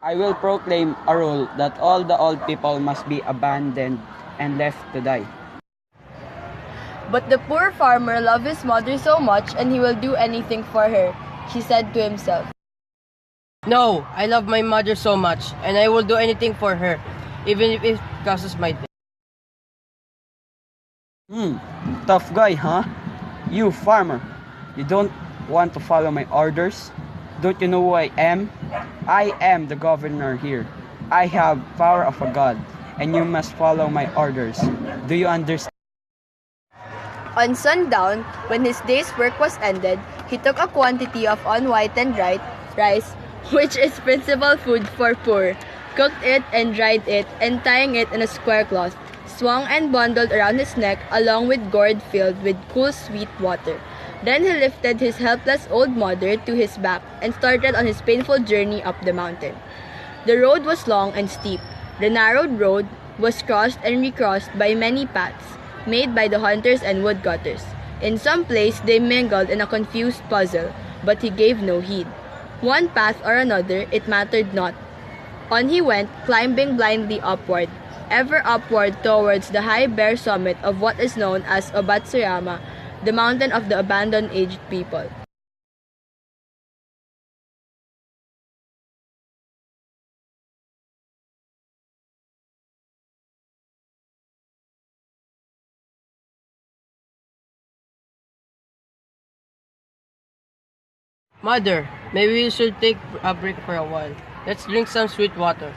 I will proclaim a rule that all the old people must be abandoned and left to die. But the poor farmer loved his mother so much and he will do anything for her, he said to himself. No, I love my mother so much, and I will do anything for her, even if it causes my death. Tough guy, huh? You, farmer, you don't want to follow my orders? Don't you know who I am? I am the governor here. I have power of a god, and you must follow my orders. Do you understand? On sundown, when his day's work was ended, he took a quantity of unwhitened rice, which is principal food for poor, cooked it and dried it, and tying it in a square cloth, swung and bundled around his neck along with gourd filled with cool sweet water. Then he lifted his helpless old mother to his back and started on his painful journey up the mountain. The road was long and steep. The narrowed road was crossed and recrossed by many paths, made by the hunters and woodcutters. In some place they mingled in a confused puzzle, but he gave no heed. One path or another, it mattered not. On he went, climbing blindly upward, ever upward towards the high bare summit of what is known as Obatsuyama, the mountain of the abandoned aged people. Mother, maybe we should take a break for a while. Let's drink some sweet water.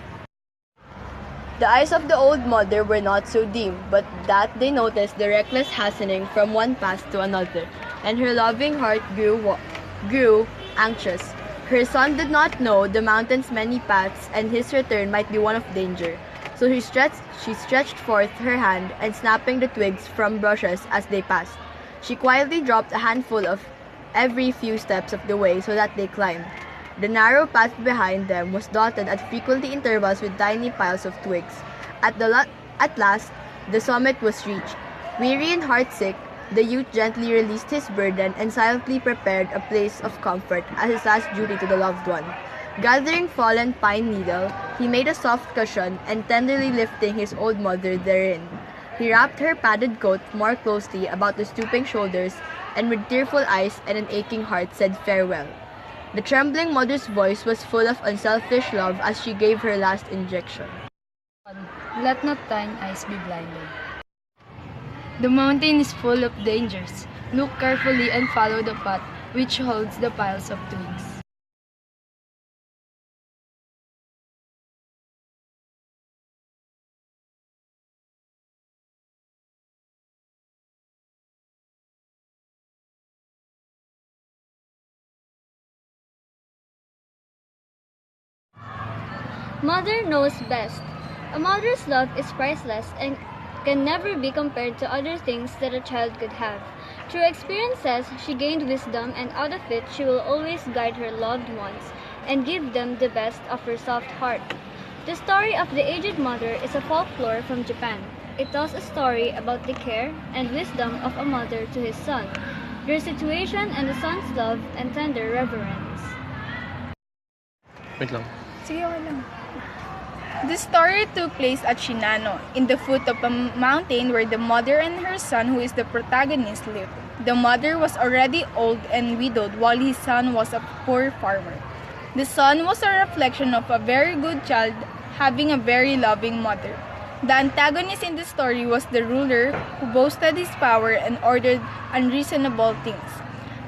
The eyes of the old mother were not so dim, but that they noticed the reckless hastening from one path to another, and her loving heart grew anxious. Her son did not know the mountain's many paths, and his return might be one of danger. So she stretched forth her hand, and snapping the twigs from bushes as they passed, she quietly dropped a handful of every few steps of the way so that they climbed. The narrow path behind them was dotted at frequent intervals with tiny piles of twigs. At last, the summit was reached. Weary and heartsick, the youth gently released his burden and silently prepared a place of comfort as his last duty to the loved one. Gathering fallen pine needle, he made a soft cushion and tenderly lifting his old mother therein. He wrapped her padded coat more closely about the stooping shoulders and with tearful eyes and an aching heart said farewell. The trembling mother's voice was full of unselfish love as she gave her last injection. Let not thine eyes be blinded. The mountain is full of dangers. Look carefully and follow the path which holds the piles of twigs. Mother knows best. A mother's love is priceless and can never be compared to other things that a child could have. Through experiences, she gained wisdom, and out of it, she will always guide her loved ones and give them the best of her soft heart. The story of the aged mother is a folklore from Japan. It tells a story about the care and wisdom of a mother to his son, their situation and the son's love and tender reverence. Wait lang. Sige, okay lang. The story took place at Shinano, in the foot of a mountain where the mother and her son, who is the protagonist, lived. The mother was already old and widowed, while his son was a poor farmer. The son was a reflection of a very good child having a very loving mother. The antagonist in the story was the ruler who boasted his power and ordered unreasonable things.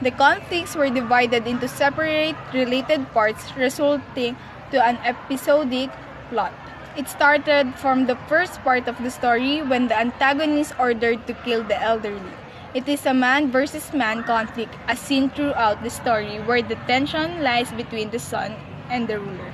The conflicts were divided into separate, related parts, resulting to an episodic plot. It started from the first part of the story when the antagonist ordered to kill the elderly. It is a man versus man conflict as seen throughout the story where the tension lies between the son and the ruler.